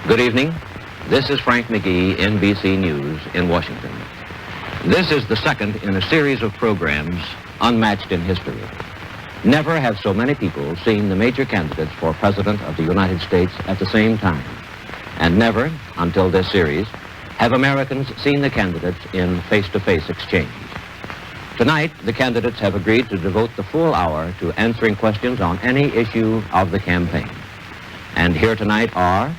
Good evening. This is Frank McGee, NBC News in Washington. This is the second in a series of programs unmatched in history. Never have so many people seen the major candidates for President of the United States at the same time. And never, until this series, have Americans seen the candidates in face-to-face exchange. Tonight, the candidates have agreed to devote the full hour to answering questions on any issue of the campaign. And here tonight are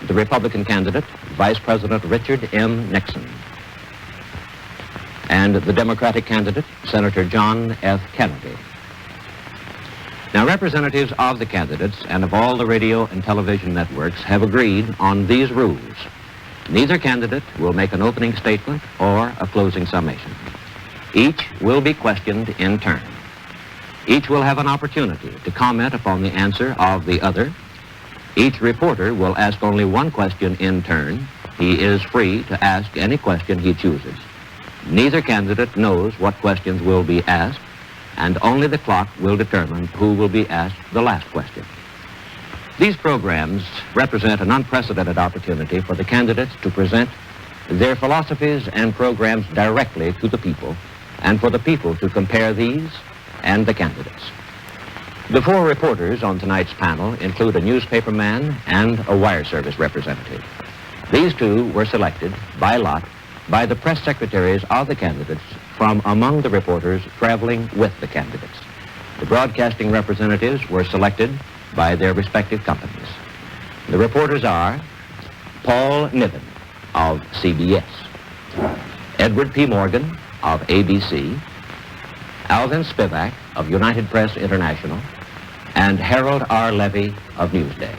the Republican candidate, Vice President Richard M. Nixon, and the Democratic candidate, Senator John F. Kennedy. Now, representatives of the candidates and of all the radio and television networks have agreed on these rules. Neither candidate will make an opening statement or a closing summation. Each will be questioned in turn. Each will have an opportunity to comment upon the answer of the other. Each reporter will ask only one question in turn. He is free to ask any question he chooses. Neither candidate knows what questions will be asked, and only the clock will determine who will be asked the last question. These programs represent an unprecedented opportunity for the candidates to present their philosophies and programs directly to the people, and for the people to compare these and the candidates. The four reporters on tonight's panel include a newspaperman and a wire service representative. These two were selected by lot by the press secretaries of the candidates from among the reporters traveling with the candidates. The broadcasting representatives were selected by their respective companies. The reporters are Paul Niven of CBS, Edward P. Morgan of ABC, Alvin Spivak of United Press International, and Harold R. Levy of Newsday.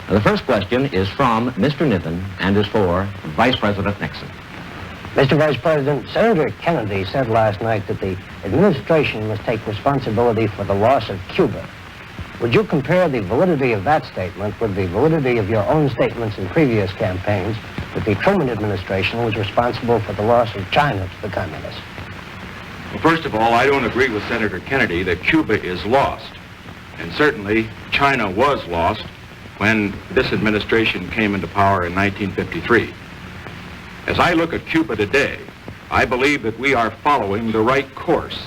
Now, the first question is from Mr. Niven and is for Vice President Nixon. Mr. Vice President, Senator Kennedy said last night that the administration must take responsibility for the loss of Cuba. Would you compare the validity of that statement with the validity of your own statements in previous campaigns that the Truman administration was responsible for the loss of China to the communists? Well, first of all, I don't agree with Senator Kennedy that Cuba is lost. And certainly, China was lost when this administration came into power in 1953. As I look at Cuba today, I believe that we are following the right course,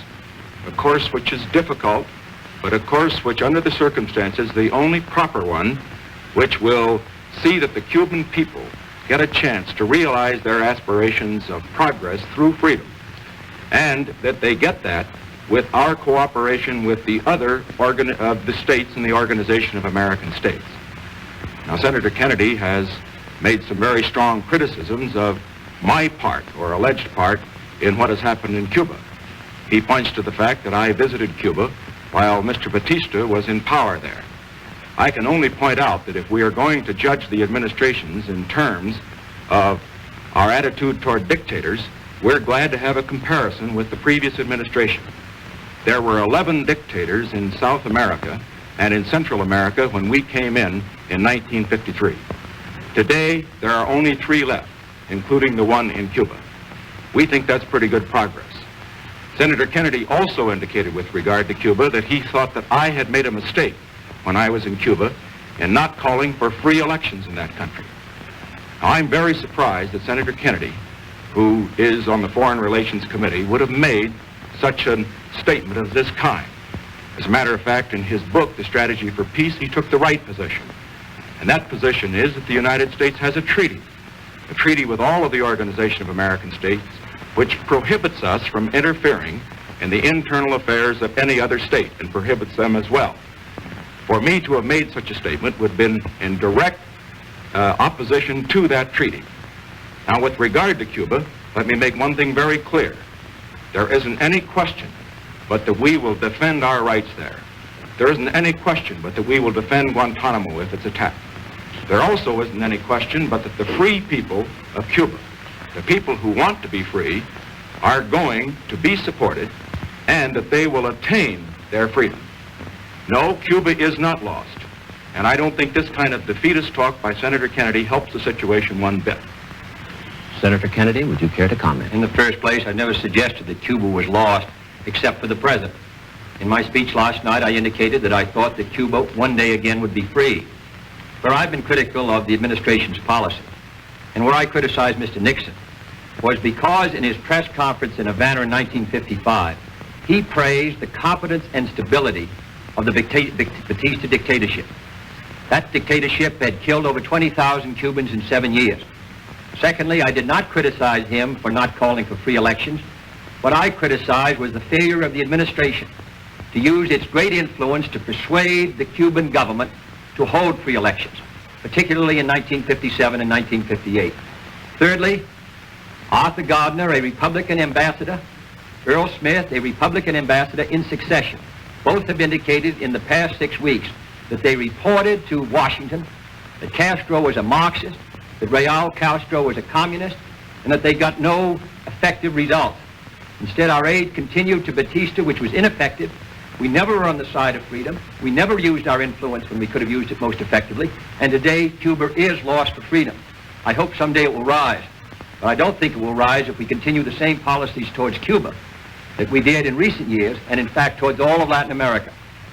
a course which is difficult, but a course which, under the circumstances, the only proper one, which will see that the Cuban people get a chance to realize their aspirations of progress through freedom, and that they get that with our cooperation with the other of the states in the Organization of American States. Now, Senator Kennedy has made some very strong criticisms of my part, or alleged part, in what has happened in Cuba. He points to the fact that I visited Cuba while Mr. Batista was in power there. I can only point out that if we are going to judge the administrations in terms of our attitude toward dictators, we're glad to have a comparison with the previous administration. There were 11 dictators in South America and in Central America when we came in 1953. Today, there are only 3 left, including the one in Cuba. We think that's pretty good progress. Senator Kennedy also indicated with regard to Cuba that he thought that I had made a mistake when I was in Cuba in not calling for free elections in that country. Now, I'm very surprised that Senator Kennedy, who is on the Foreign Relations Committee, would have made such a statement of this kind. As a matter of fact, in his book, The Strategy for Peace, he took the right position. And that position is that the United States has a treaty with all of the Organization of American States, which prohibits us from interfering in the internal affairs of any other state and prohibits them as well. For me to have made such a statement would have been in direct opposition to that treaty. Now, with regard to Cuba, let me make one thing very clear. There isn't any question but that we will defend our rights there. There isn't any question but that we will defend Guantanamo if it's attacked. There also isn't any question but that the free people of Cuba, the people who want to be free, are going to be supported and that they will attain their freedom. No, Cuba is not lost. And I don't think this kind of defeatist talk by Senator Kennedy helps the situation one bit. Senator Kennedy, would you care to comment? In the first place, I never suggested that Cuba was lost, except for the present. In my speech last night, I indicated that I thought that Cuba one day again would be free. where I've been critical of the administration's policy and where I criticized Mr. Nixon was because in his press conference in Havana in 1955, he praised the competence and stability of the Batista dictatorship. That dictatorship had killed over 20,000 Cubans in 7 years. Secondly, I did not criticize him for not calling for free elections. What I criticized was the failure of the administration to use its great influence to persuade the Cuban government to hold free elections, particularly in 1957 and 1958. Thirdly, Arthur Gardner, a Republican ambassador, Earl Smith, a Republican ambassador in succession, both have indicated in the past 6 weeks that they reported to Washington that Castro was a Marxist, that Raul Castro was a communist, and that they got no effective results. Instead, our aid continued to Batista, which was ineffective. We never were on the side of freedom. We never used our influence when we could have used it most effectively. And today, Cuba is lost for freedom. I hope someday it will rise. But I don't think it will rise if we continue the same policies towards Cuba that we did in recent years, and in fact towards all of Latin America,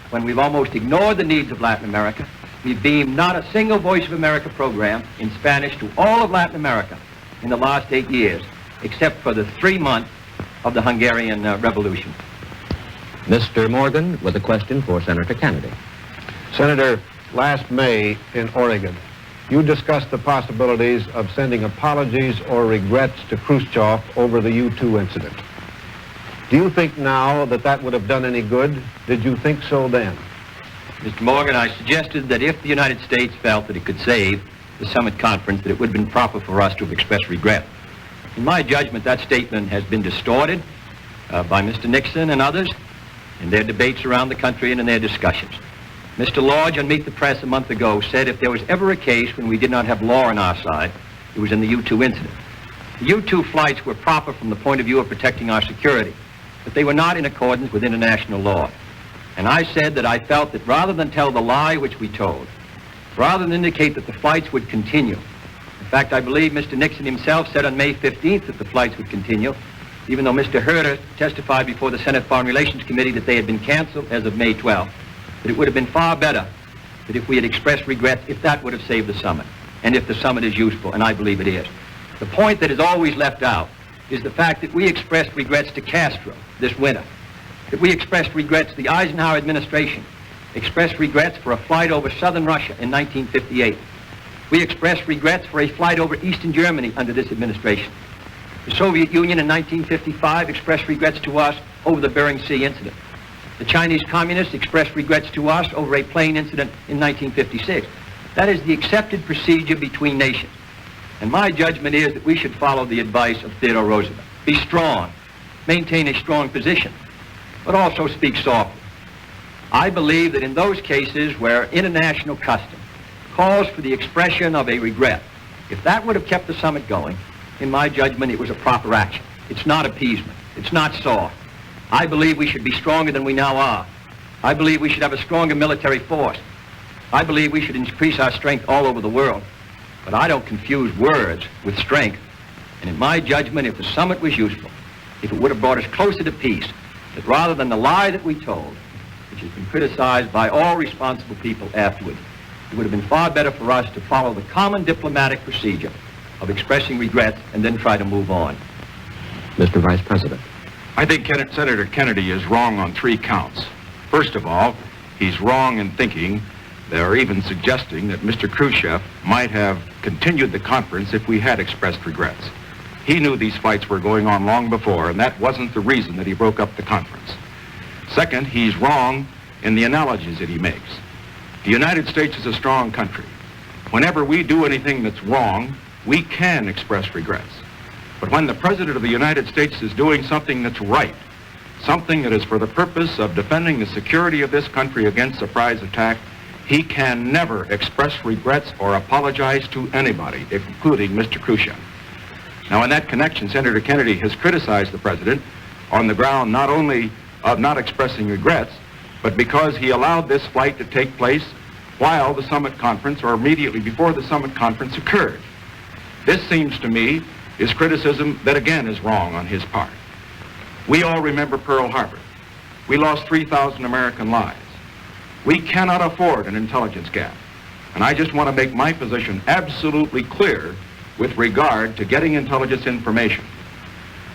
when we've almost ignored the needs of Latin America. We've beamed not a single Voice of America program in Spanish to all of Latin America in the last 8 years, except for the 3 months of the Hungarian Revolution. Mr. Morgan with a question for Senator Kennedy. Senator, last May in Oregon, you discussed the possibilities of sending apologies or regrets to Khrushchev over the U-2 incident. Do you think now that that would have done any good? Did you think so then? Mr. Morgan, I suggested that if the United States felt that it could save the summit conference, that it would have been proper for us to have expressed regret. In my judgment, that statement has been distorted by Mr. Nixon and others in their debates around the country and in their discussions. Mr. Lodge on Meet the Press a month ago said if there was ever a case when we did not have law on our side, it was in the U-2 incident. The U-2 flights were proper from the point of view of protecting our security, but they were not in accordance with international law. And I said that I felt that rather than tell the lie which we told, rather than indicate that the flights would continue, in fact, I believe Mr. Nixon himself said on May 15th that the flights would continue, even though Mr. Herter testified before the Senate Foreign Relations Committee that they had been canceled as of May 12th, that it would have been far better that if we had expressed regrets, if that would have saved the summit, and if the summit is useful, and I believe it is. The point that is always left out is the fact that we expressed regrets to Castro this winter, that we expressed regrets to the Eisenhower administration, expressed regrets for a flight over southern Russia in 1958. We expressed regrets for a flight over eastern Germany under this administration. The Soviet Union in 1955 expressed regrets to us over the Bering Sea incident. The Chinese communists expressed regrets to us over a plane incident in 1956. That is the accepted procedure between nations. And my judgment is that we should follow the advice of Theodore Roosevelt. Be strong, maintain a strong position, but also speak softly. I believe that in those cases where international custom calls for the expression of a regret, if that would have kept the summit going, in my judgment, it was a proper action. It's not appeasement. It's not soft. I believe we should be stronger than we now are. I believe we should have a stronger military force. I believe we should increase our strength all over the world. But I don't confuse words with strength. And in my judgment, if the summit was useful, if it would have brought us closer to peace, that rather than the lie that we told, which has been criticized by all responsible people afterwards, it would have been far better for us to follow the common diplomatic procedure of expressing regrets and then try to move on. Mr. Vice President. I think Senator Kennedy is wrong on 3 counts. First of all, he's wrong in thinking, or even suggesting, that Mr. Khrushchev might have continued the conference if we had expressed regrets. He knew these fights were going on long before, and that wasn't the reason that he broke up the conference. Second, he's wrong in the analogies that he makes. The United States is a strong country. Whenever we do anything that's wrong, we can express regrets. But when the President of the United States is doing something that's right, something that is for the purpose of defending the security of this country against surprise attack, he can never express regrets or apologize to anybody, including Mr. Khrushchev. Now, in that connection, Senator Kennedy has criticized the President on the ground not only of not expressing regrets, but because he allowed this flight to take place while the summit conference, or immediately before the summit conference, occurred. This seems to me is criticism that again is wrong on his part. We all remember Pearl Harbor. We lost 3,000 American lives. We cannot afford an intelligence gap. And I just want to make my position absolutely clear with regard to getting intelligence information.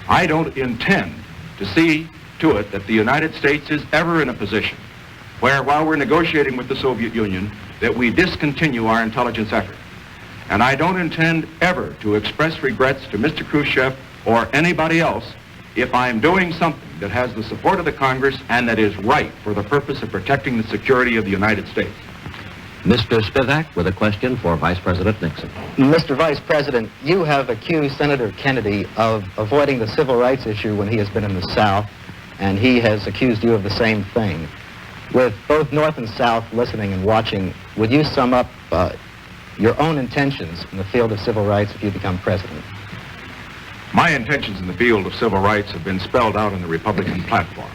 I don't intend to see to it that the United States is ever in a position where, while we're negotiating with the Soviet Union, that we discontinue our intelligence effort. And I don't intend ever to express regrets to Mr. Khrushchev or anybody else if I'm doing something that has the support of the Congress and that is right for the purpose of protecting the security of the United States. Mr. Spivak with a question for Vice President Nixon. Mr. Vice President, you have accused Senator Kennedy of avoiding the civil rights issue when he has been in the South, and he has accused you of the same thing. With both North and South listening and watching, would you sum up your own intentions in the field of civil rights if you become president? My intentions in the field of civil rights have been spelled out in the Republican platform.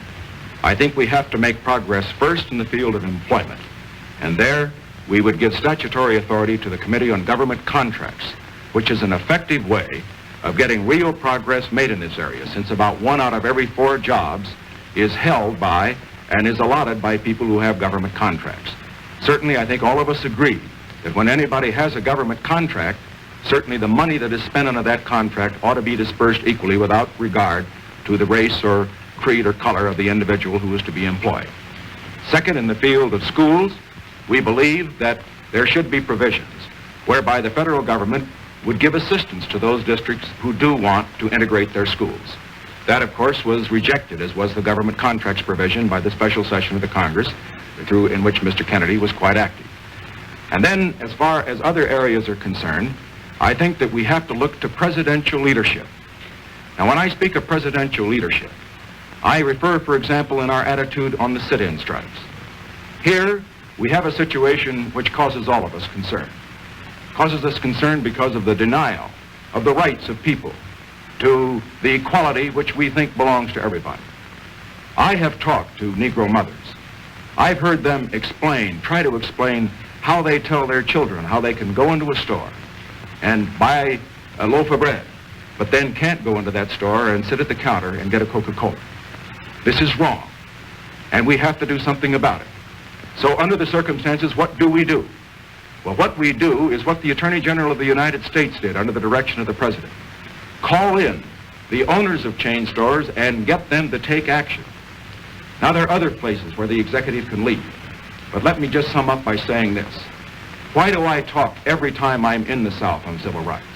I think we have to make progress first in the field of employment, and there we would give statutory authority to the Committee on Government Contracts, which is an effective way of getting real progress made in this area, since about 1 out of every 4 jobs is held by and is allotted by people who have government contracts. Certainly, I think all of us agree that when anybody has a government contract, certainly the money that is spent under that contract ought to be dispersed equally without regard to the race or creed or color of the individual who is to be employed. Second, in the field of schools, we believe that there should be provisions whereby the federal government would give assistance to those districts who do want to integrate their schools. That, of course, was rejected, as was the government contracts provision by the special session of the Congress, in which Mr. Kennedy was quite active. And then, as far as other areas are concerned, I think that we have to look to presidential leadership. Now, when I speak of presidential leadership, I refer, for example, in our attitude on the sit-in strikes. Here, we have a situation which causes all of us concern. Causes us concern because of the denial of the rights of people to the equality which we think belongs to everybody. I have talked to Negro mothers. I've heard them try to explain how they tell their children how they can go into a store and buy a loaf of bread, but then can't go into that store and sit at the counter and get a Coca-Cola. This is wrong, and we have to do something about it. So under the circumstances, what do we do? Well, what we do is what the Attorney General of the United States did under the direction of the President. Call in the owners of chain stores and get them to take action. Now, there are other places where the executive can lead, but let me just sum up by saying this. Why do I talk every time I'm in the South on civil rights?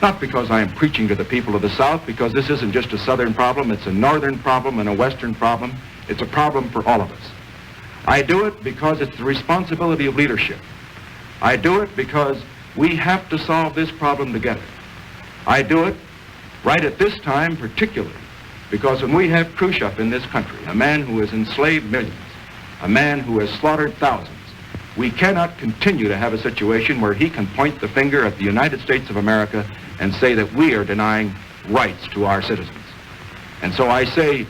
Not because I am preaching to the people of the South, because this isn't just a Southern problem, it's a Northern problem and a Western problem. It's a problem for all of us. I do it because it's the responsibility of leadership. I do it because we have to solve this problem together. I do it right at this time particularly because when we have Khrushchev in this country, a man who has enslaved millions, a man who has slaughtered thousands, we cannot continue to have a situation where he can point the finger at the United States of America and say that we are denying rights to our citizens. And so I say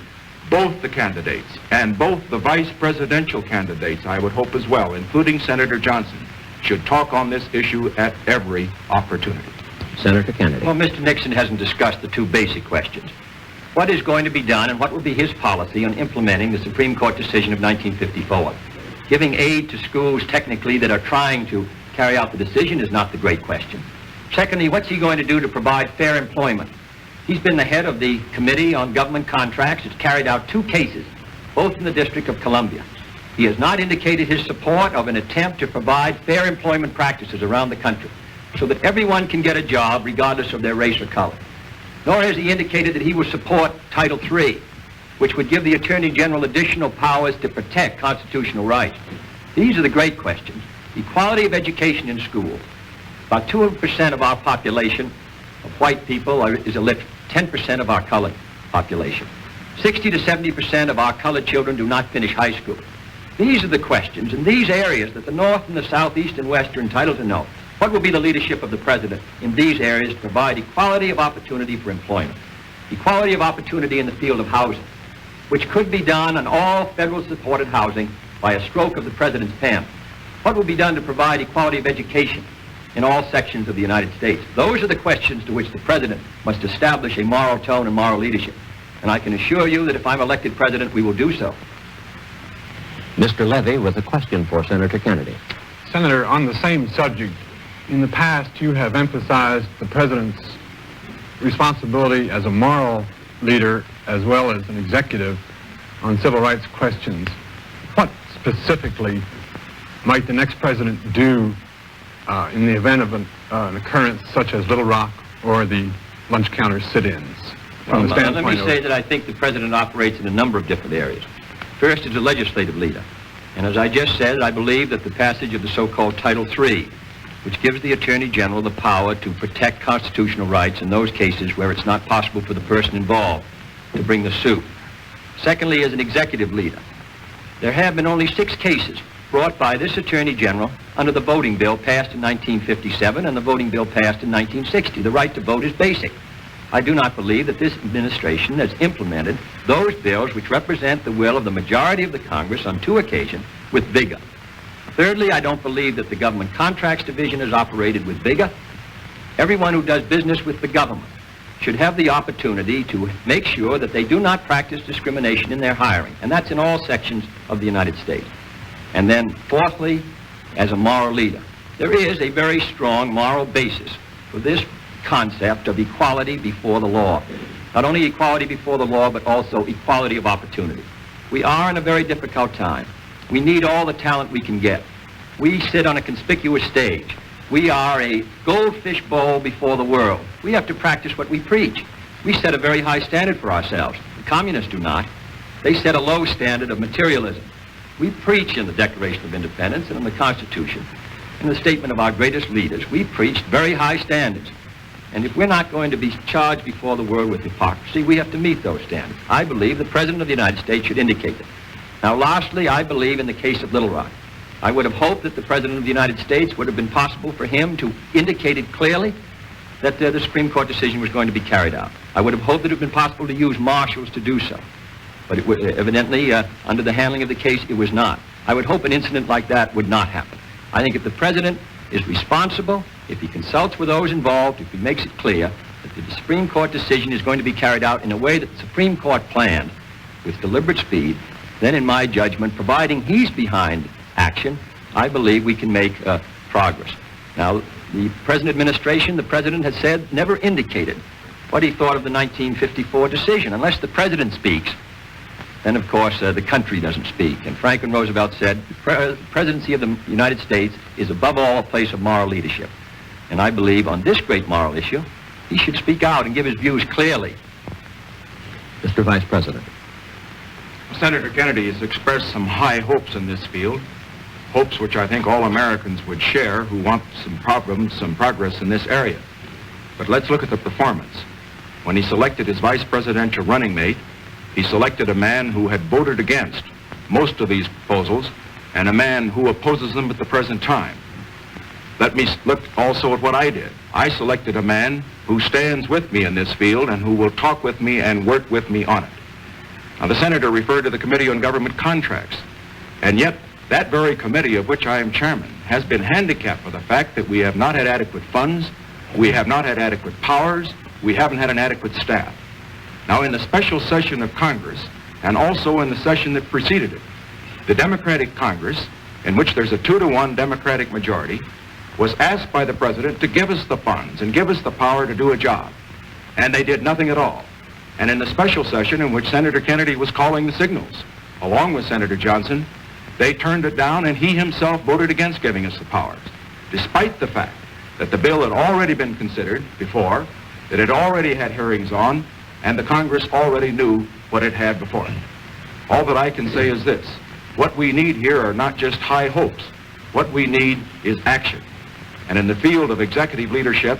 both the candidates and both the vice presidential candidates, I would hope as well, including Senator Johnson, should talk on this issue at every opportunity. Senator Kennedy. Well, Mr. Nixon hasn't discussed the 2 basic questions. What is going to be done and what will be his policy on implementing the Supreme Court decision of 1954? Giving aid to schools technically that are trying to carry out the decision is not the great question. Secondly, what's he going to do to provide fair employment? He's been the head of the Committee on Government Contracts. It's carried out 2 cases, both in the District of Columbia. He has not indicated his support of an attempt to provide fair employment practices around the country so that everyone can get a job regardless of their race or color. Nor has he indicated that he will support Title III, which would give the Attorney General additional powers to protect constitutional rights. These are the great questions. Equality of education in schools. About 2% of our population of white people is illiterate, 10% of our colored population. 60 to 70% of our colored children do not finish high school. These are the questions in these areas that the North and the South, East and West are entitled to know. What will be the leadership of the President in these areas to provide equality of opportunity for employment? Equality of opportunity in the field of housing, which could be done on all federal supported housing by a stroke of the President's pen. What will be done to provide equality of education in all sections of the United States? Those are the questions to which the President must establish a moral tone and moral leadership. And I can assure you that if I'm elected President, we will do so. Mr. Levy with a question for Senator Kennedy. Senator, on the same subject, in the past you have emphasized the President's responsibility as a moral leader as well as an executive on civil rights questions. What specifically might the next President do in the event of an occurrence such as Little Rock or the lunch counter sit-ins? Well, let me say that I think the President operates in a number of different areas. First, as a legislative leader. And as I just said, I believe that the passage of the so-called Title III, which gives the Attorney General the power to protect constitutional rights in those cases where it's not possible for the person involved to bring the suit. Secondly, as an executive leader, there have been only 6 cases brought by this Attorney General under the voting bill passed in 1957 and the voting bill passed in 1960. The right to vote is basic. I do not believe that this administration has implemented those bills which represent the will of the majority of the Congress on 2 occasions with vigor. Thirdly, I don't believe that the Government Contracts Division has operated with vigor. Everyone who does business with the government should have the opportunity to make sure that they do not practice discrimination in their hiring, and that's in all sections of the United States. And then, fourthly, as a moral leader, there is a very strong moral basis for this concept of equality before the law. Not only equality before the law, but also equality of opportunity. We are in a very difficult time. We need all the talent we can get. We sit on a conspicuous stage. We are a goldfish bowl before the world. We have to practice what we preach. We set a very high standard for ourselves. The communists do not. They set a low standard of materialism. We preach in the Declaration of Independence and in the Constitution, in the statement of our greatest leaders, we preached very high standards. And if we're not going to be charged before the world with hypocrisy, we have to meet those standards. I believe the President of the United States should indicate it. Now, lastly, I believe in the case of Little Rock. I would have hoped that the President of the United States would have been possible for him to indicate it clearly that the Supreme Court decision was going to be carried out. I would have hoped that it would have been possible to use marshals to do so. But evidently, under the handling of the case, it was not. I would hope an incident like that would not happen. I think if the President is responsible, if he consults with those involved, if he makes it clear that the Supreme Court decision is going to be carried out in a way that the Supreme Court planned with deliberate speed, then in my judgment, providing he's behind action, I believe we can make progress. Now, the present administration, the President has said, never indicated what he thought of the 1954 decision. Unless the President speaks, then of course the country doesn't speak. And Franklin Roosevelt said, the presidency of the United States is above all a place of moral leadership. And I believe on this great moral issue, he should speak out and give his views clearly. Mr. Vice President. Senator Kennedy has expressed some high hopes in this field, hopes which I think all Americans would share who want some progress in this area. But let's look at the performance. When he selected his vice presidential running mate, he selected a man who had voted against most of these proposals and a man who opposes them at the present time. Let me look also at what I did. I selected a man who stands with me in this field and who will talk with me and work with me on it. Now, the Senator referred to the Committee on Government Contracts, and yet that very committee of which I am chairman has been handicapped by the fact that we have not had adequate funds, we have not had adequate powers, we haven't had an adequate staff. Now, in the special session of Congress, and also in the session that preceded it, the Democratic Congress, in which there's a 2-to-1 Democratic majority, was asked by the President to give us the funds and give us the power to do a job. And they did nothing at all. And in the special session in which Senator Kennedy was calling the signals, along with Senator Johnson, they turned it down and he himself voted against giving us the powers, despite the fact that the bill had already been considered before, that it already had hearings on, and the Congress already knew what it had before it. All that I can say is this: what we need here are not just high hopes. What we need is action. And in the field of executive leadership,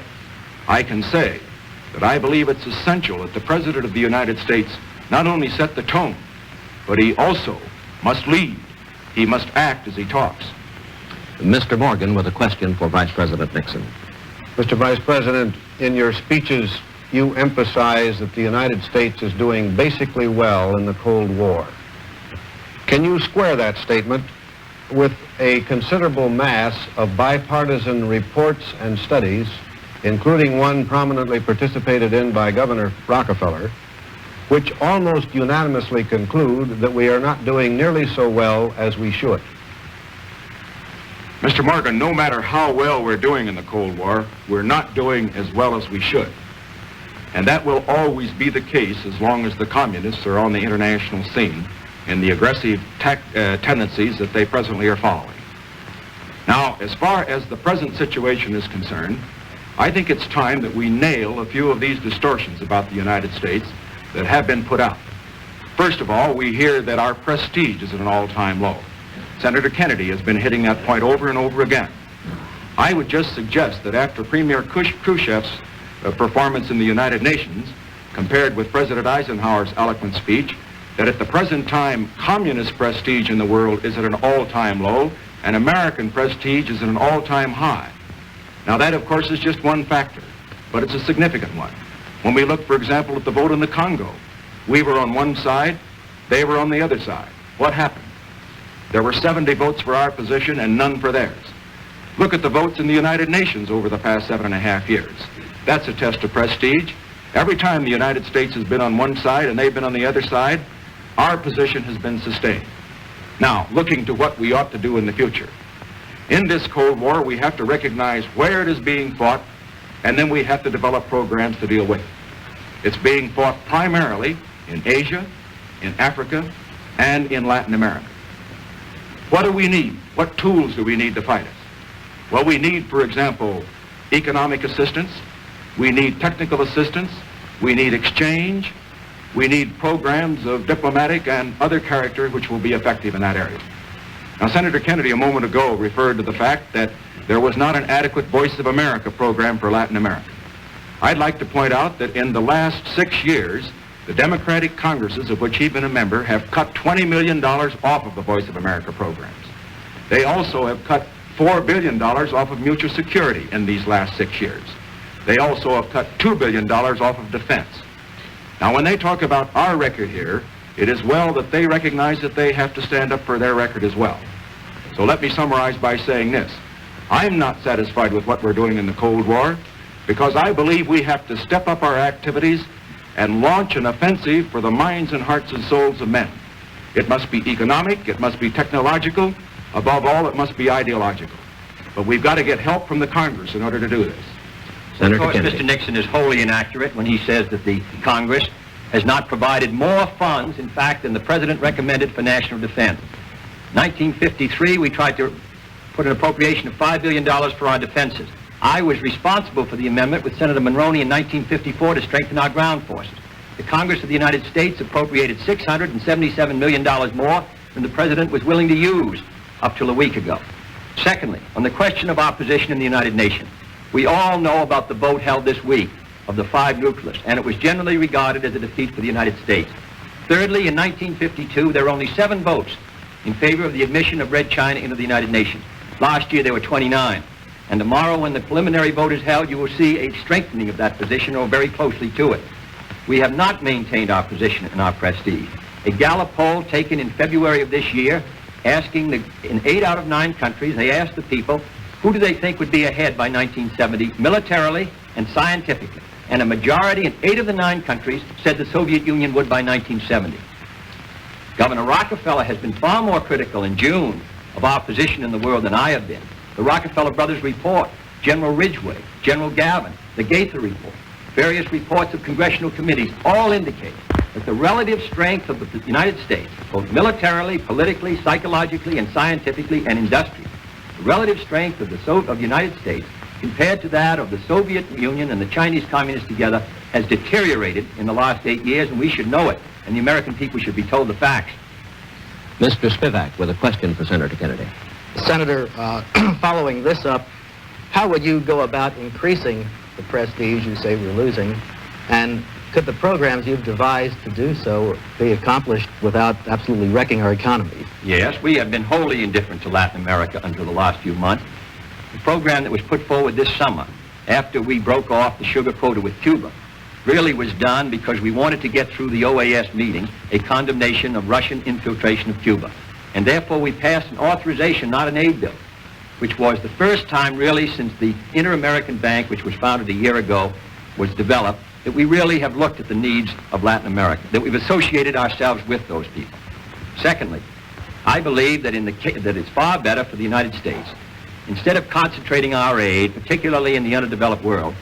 I can say that I believe it's essential that the President of the United States not only set the tone, but he also must lead. He must act as he talks. Mr. Morgan with a question for Vice President Nixon. Mr. Vice President, in your speeches, you emphasize that the United States is doing basically well in the Cold War. Can you square that statement with a considerable mass of bipartisan reports and studies, including one prominently participated in by Governor Rockefeller, which almost unanimously conclude that we are not doing nearly so well as we should? Mr. Morgan, no matter how well we're doing in the Cold War, we're not doing as well as we should. And that will always be the case as long as the communists are on the international scene in the aggressive tendencies that they presently are following. Now, as far as the present situation is concerned, I think it's time that we nail a few of these distortions about the United States that have been put out. First of all, we hear that our prestige is at an all-time low. Senator Kennedy has been hitting that point over and over again. I would just suggest that after Premier Khrushchev's performance in the United Nations, compared with President Eisenhower's eloquent speech, that at the present time, communist prestige in the world is at an all-time low, and American prestige is at an all-time high. Now that, of course, is just one factor, but it's a significant one. When we look, for example, at the vote in the Congo, we were on one side, they were on the other side. What happened? There were 70 votes for our position and none for theirs. Look at the votes in the United Nations over the past 7.5 years. That's a test of prestige. Every time the United States has been on one side and they've been on the other side, our position has been sustained. Now, looking to what we ought to do in the future. In this Cold War, we have to recognize where it is being fought, and then we have to develop programs to deal with it. It's being fought primarily in Asia, in Africa, and in Latin America. What do we need? What tools do we need to fight it? Well, we need, for example, economic assistance. We need technical assistance. We need exchange. We need programs of diplomatic and other character which will be effective in that area. Now, Senator Kennedy a moment ago referred to the fact that there was not an adequate Voice of America program for Latin America. I'd like to point out that in the last 6 years, the Democratic Congresses, of which he's been a member, have cut $20 million off of the Voice of America programs. They also have cut $4 billion off of mutual security in these last 6 years. They also have cut $2 billion off of defense. Now, when they talk about our record here, it is well that they recognize that they have to stand up for their record as well. So let me summarize by saying this. I'm not satisfied with what we're doing in the Cold War because I believe we have to step up our activities and launch an offensive for the minds and hearts and souls of men. It must be economic, it must be technological, above all, it must be ideological. But we've got to get help from the Congress in order to do this. Senator Of course, Kennedy. Mr. Nixon is wholly inaccurate when he says that the Congress has not provided more funds, in fact, than the President recommended for national defense. 1953, we tried to put an appropriation of $5 billion for our defenses. I was responsible for the amendment with Senator Monroney in 1954 to strengthen our ground forces. The Congress of the United States appropriated $677 million more than the President was willing to use up till a week ago. Secondly, on the question of our position in the United Nations, we all know about the vote held this week of the 5 nuclearists, and it was generally regarded as a defeat for the United States. Thirdly, in 1952, there were only 7 votes in favor of the admission of Red China into the United Nations. Last year, there were 29. And tomorrow, when the preliminary vote is held, you will see a strengthening of that position, or very closely to it. We have not maintained our position and our prestige. A Gallup poll taken in February of this year, asking in 8 out of 9 countries, they asked the people, who do they think would be ahead by 1970, militarily and scientifically? And a majority in 8 of the 9 countries said the Soviet Union would by 1970. Governor Rockefeller has been far more critical in June of our position in the world than I have been. The Rockefeller Brothers report, General Ridgway, General Gavin, the Gaither report, various reports of congressional committees all indicate that the relative strength of the United States, both militarily, politically, psychologically, and scientifically, and industrially, the relative strength of the United States compared to that of the Soviet Union and the Chinese Communists together has deteriorated in the last 8 years, and we should know it, and the American people should be told the facts. Mr. Spivak with a question for Senator Kennedy. Senator, following this up, how would you go about increasing the prestige you say we're losing, and could the programs you've devised to do so be accomplished without absolutely wrecking our economy? Yes, we have been wholly indifferent to Latin America until the last few months. The program that was put forward this summer, after we broke off the sugar quota with Cuba, really was done because we wanted to get through the OAS meeting a condemnation of Russian infiltration of Cuba. And therefore we passed an authorization, not an aid bill, which was the first time really since the Inter-American Bank, which was founded a year ago, was developed, that we really have looked at the needs of Latin America, that we've associated ourselves with those people. Secondly, I believe that that it's far better for the United States instead of concentrating our aid, particularly in the underdeveloped world,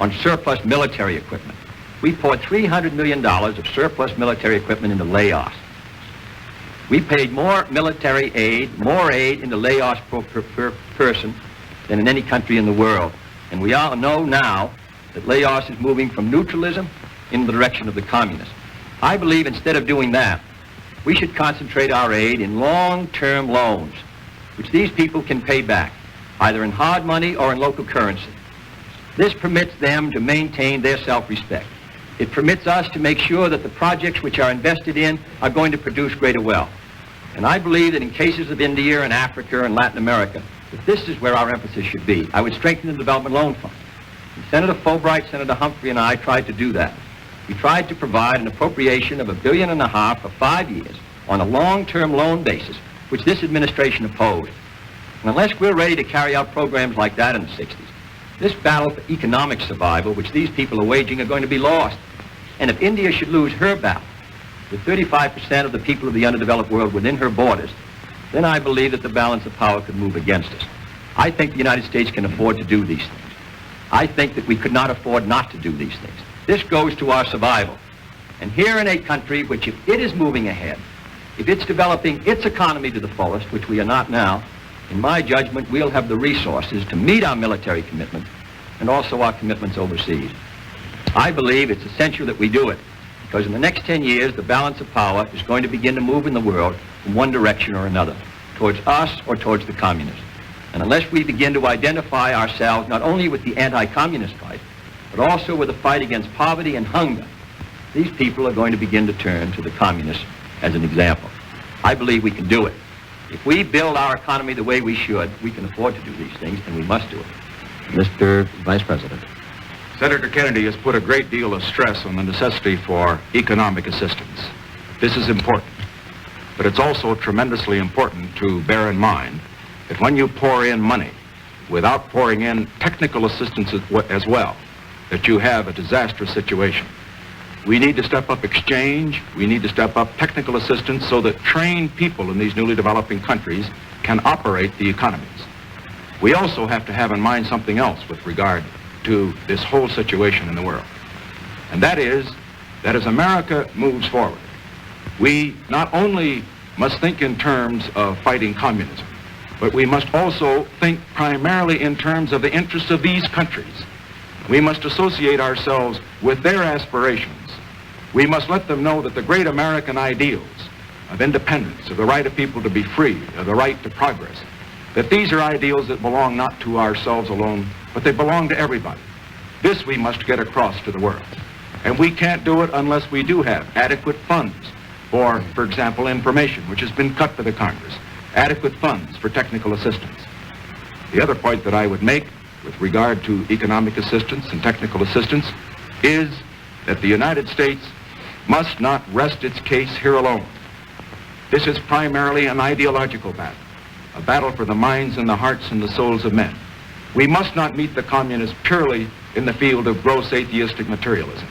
on surplus military equipment. We poured $300 million of surplus military equipment into Laos. We paid more military aid, more aid into Laos per person than in any country in the world. And we all know now that Laos is moving from neutralism in the direction of the communists. I believe instead of doing that, we should concentrate our aid in long-term loans, which these people can pay back, either in hard money or in local currency. This permits them to maintain their self-respect. It permits us to make sure that the projects which are invested in are going to produce greater wealth. And I believe that in cases of India and Africa and Latin America, that this is where our emphasis should be. I would strengthen the Development Loan Fund. And Senator Fulbright, Senator Humphrey, and I tried to do that. We tried to provide an appropriation of $1.5 billion for 5 years on a long-term loan basis, which this administration opposed. And unless we're ready to carry out programs like that in the 60s, this battle for economic survival, which these people are waging, are going to be lost. And if India should lose her battle, with 35% of the people of the underdeveloped world within her borders, then I believe that the balance of power could move against us. I think the United States can afford to do these things. I think that we could not afford not to do these things. This goes to our survival. And here in a country which, if it is moving ahead, if it's developing its economy to the fullest, which we are not now, in my judgment, we'll have the resources to meet our military commitments and also our commitments overseas. I believe it's essential that we do it, because in the next 10 years, the balance of power is going to begin to move in the world in one direction or another, towards us or towards the communists. And unless we begin to identify ourselves not only with the anti-communist fight, but also with the fight against poverty and hunger, these people are going to begin to turn to the communists as an example. I believe we can do it. If we build our economy the way we should, we can afford to do these things, and we must do it. Mr. Vice President. Senator Kennedy has put a great deal of stress on the necessity for economic assistance. This is important, but it's also tremendously important to bear in mind that when you pour in money without pouring in technical assistance as well, that you have a disastrous situation. We need to step up exchange, we need to step up technical assistance so that trained people in these newly developing countries can operate the economies. We also have to have in mind something else with regard to this whole situation in the world. And that is that as America moves forward, we not only must think in terms of fighting communism, but we must also think primarily in terms of the interests of these countries. We must associate ourselves with their aspirations. We must let them know that the great American ideals of independence, of the right of people to be free, of the right to progress, that these are ideals that belong not to ourselves alone, but they belong to everybody. This we must get across to the world. And we can't do it unless we do have adequate funds for example, information, which has been cut by the Congress, adequate funds for technical assistance. The other point that I would make with regard to economic assistance and technical assistance is that the United States must not rest its case here alone. This is primarily an ideological battle, a battle for the minds and the hearts and the souls of men. We must not meet the communists purely in the field of gross atheistic materialism.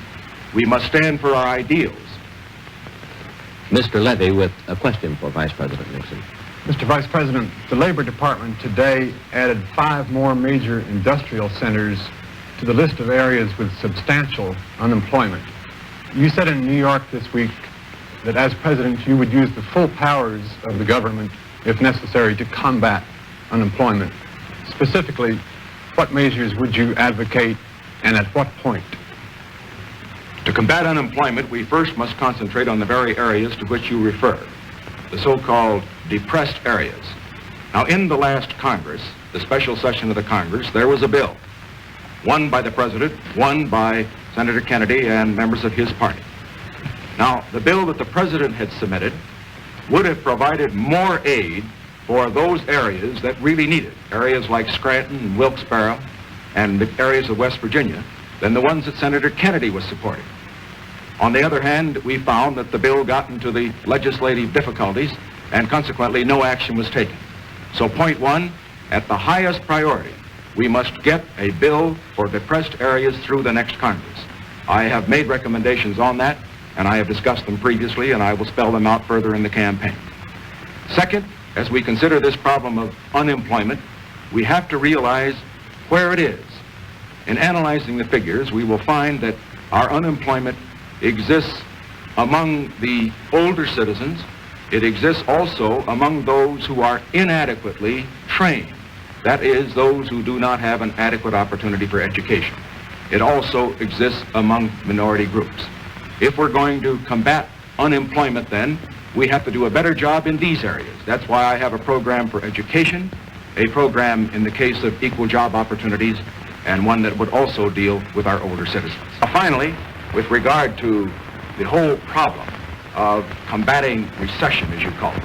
We must stand for our ideals. Mr. Levy with a question for Vice President Nixon. Mr. Vice President, the Labor Department today added 5 more major industrial centers to the list of areas with substantial unemployment. You said in New York this week that as President you would use the full powers of the government, if necessary, to combat unemployment. Specifically, what measures would you advocate and at what point? To combat unemployment, we first must concentrate on the very areas to which you refer, the so-called depressed areas. Now, in the last Congress, the special session of the Congress, there was a bill, one by the President, one by Senator Kennedy and members of his party. Now, the bill that the President had submitted would have provided more aid for those areas that really need it, areas like Scranton and Wilkes-Barre and the areas of West Virginia, than the ones that Senator Kennedy was supporting. On the other hand, we found that the bill got into the legislative difficulties and consequently no action was taken. So point one, at the highest priority, we must get a bill for depressed areas through the next Congress. I have made recommendations on that and I have discussed them previously and I will spell them out further in the campaign. Second, as we consider this problem of unemployment, we have to realize where it is. In analyzing the figures, we will find that our unemployment exists among the older citizens. It exists also among those who are inadequately trained. That is, those who do not have an adequate opportunity for education. It also exists among minority groups. If we're going to combat unemployment, then we have to do a better job in these areas. That's why I have a program for education, a program in the case of equal job opportunities, and one that would also deal with our older citizens. Now, finally, with regard to the whole problem of combating recession, as you call it,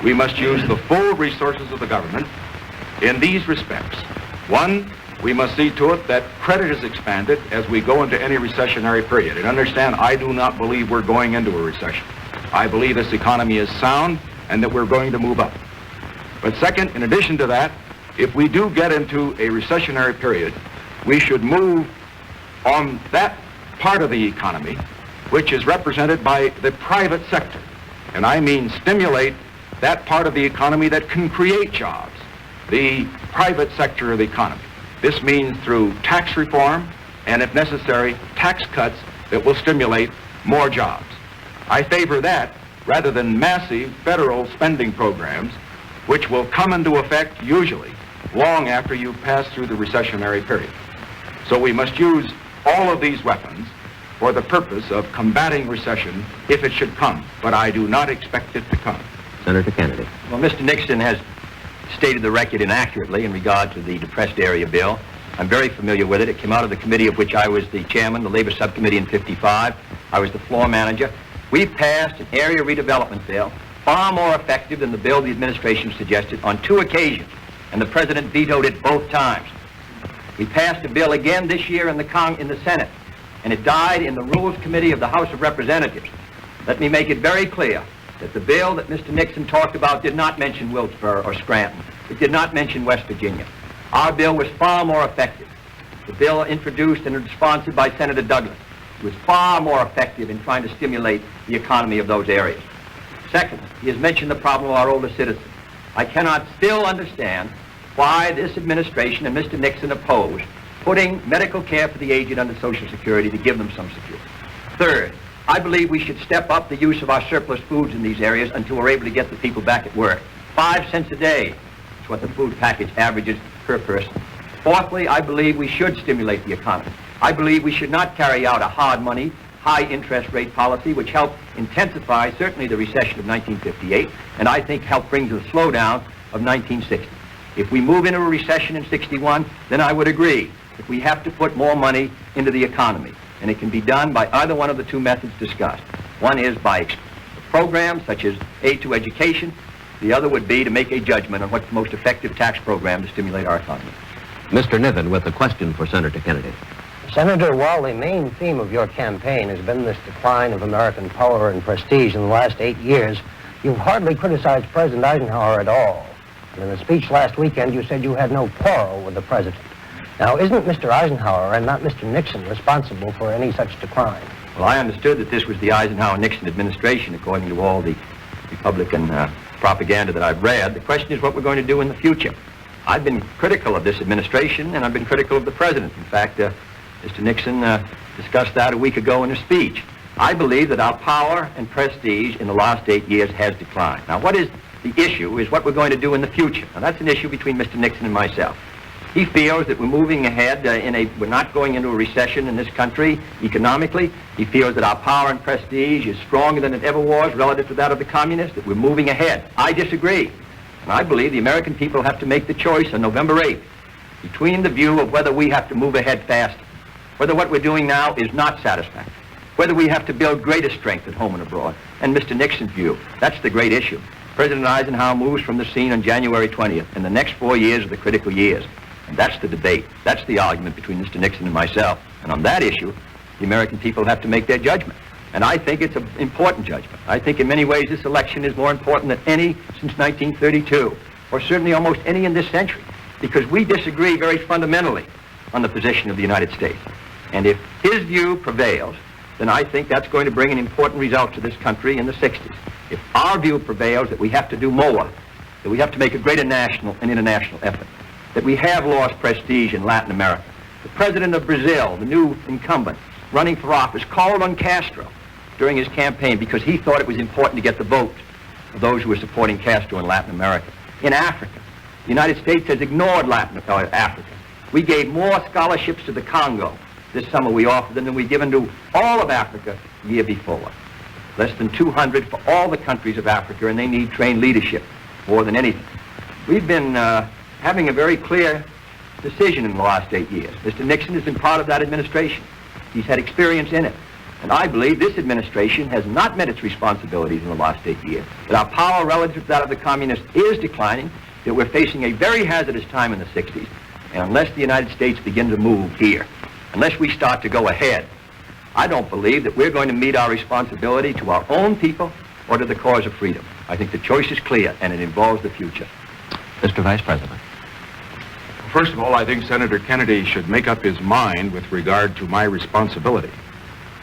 we must use the full resources of the government in these respects. One, we must see to it that credit is expanded as we go into any recessionary period. And understand, I do not believe we're going into a recession. I believe this economy is sound and that we're going to move up. But second, in addition to that, if we do get into a recessionary period, we should move on that part of the economy which is represented by the private sector. And I mean stimulate that part of the economy that can create jobs, the private sector of the economy. This means through tax reform and, if necessary, tax cuts that will stimulate more jobs. I favor that rather than massive federal spending programs which will come into effect usually long after you've passed through the recessionary period. So we must use all of these weapons for the purpose of combating recession if it should come, but I do not expect it to come. Senator Kennedy. Well, Mr. Nixon has stated the record inaccurately in regard to the depressed area bill. I'm very familiar with it. It came out of the committee of which I was the chairman, the Labor Subcommittee in '55. I was the floor manager. We passed an area redevelopment bill far more effective than the bill the administration suggested on 2 occasions, and the president vetoed it both times. We passed a bill again this year in the Senate, and it died in the Rules Committee of the House of Representatives. Let me make it very clear that the bill that Mr. Nixon talked about did not mention Wilkesboro or Scranton. It did not mention West Virginia. Our bill was far more effective. The bill introduced and sponsored by Senator Douglas was far more effective in trying to stimulate the economy of those areas. Second, he has mentioned the problem of our older citizens. I cannot still understand why this administration and Mr. Nixon oppose putting medical care for the aged under Social Security to give them some security. Third, I believe we should step up the use of our surplus foods in these areas until we're able to get the people back at work. 5 cents a day is what the food package averages per person. Fourthly, I believe we should stimulate the economy. I believe we should not carry out a hard money, high interest rate policy which helped intensify certainly the recession of 1958 and I think helped bring to the slowdown of 1960. If we move into a recession in '61, then I would agree that we have to put more money into the economy. And it can be done by either one of the 2 methods discussed. One is by programs such as aid to education. The other would be to make a judgment on what's the most effective tax program to stimulate our economy. Mr. Niven with a question for Senator Kennedy. Senator, while the main theme of your campaign has been this decline of American power and prestige in the last 8 years, you've hardly criticized President Eisenhower at all. And in a speech last weekend, you said you had no quarrel with the president. Now, isn't Mr. Eisenhower and not Mr. Nixon responsible for any such decline? Well, I understood that this was the Eisenhower-Nixon administration, according to all the Republican propaganda that I've read. The question is what we're going to do in the future. I've been critical of this administration, and I've been critical of the president. In fact, Mr. Nixon discussed that a week ago in a speech. I believe that our power and prestige in the last 8 years has declined. Now, what is the issue is what we're going to do in the future. Now, that's an issue between Mr. Nixon and myself. He feels that we're moving ahead we're not going into a recession in this country economically. He feels that our power and prestige is stronger than it ever was relative to that of the communists, that we're moving ahead. I disagree. And I believe the American people have to make the choice on November 8th between the view of whether we have to move ahead faster, whether what we're doing now is not satisfactory, whether we have to build greater strength at home and abroad, and Mr. Nixon's view. That's the great issue. President Eisenhower moves from the scene on January 20th, and the next 4 years are the critical years. And that's the debate. That's the argument between Mr. Nixon and myself. And on that issue, the American people have to make their judgment. And I think it's an important judgment. I think in many ways this election is more important than any since 1932, or certainly almost any in this century, because we disagree very fundamentally on the position of the United States. And if his view prevails, then I think that's going to bring an important result to this country in the 60s. If our view prevails that we have to do more, that we have to make a greater national and international effort, that we have lost prestige in Latin America. The president of Brazil, the new incumbent, running for office, called on Castro during his campaign because he thought it was important to get the vote of those who were supporting Castro in Latin America. In Africa, the United States has ignored Africa. We gave more scholarships to the Congo this summer we offered them than we've given to all of Africa the year before. Less than 200 for all the countries of Africa, and they need trained leadership more than anything. We've been having a very clear decision in the last 8 years. Mr. Nixon has been part of that administration. He's had experience in it. And I believe this administration has not met its responsibilities in the last 8 years, that our power relative to that of the communists is declining, that we're facing a very hazardous time in the 60s. And unless the United States begin to move here, unless we start to go ahead, I don't believe that we're going to meet our responsibility to our own people or to the cause of freedom. I think the choice is clear, and it involves the future. Mr. Vice President. First of all, I think Senator Kennedy should make up his mind with regard to my responsibility.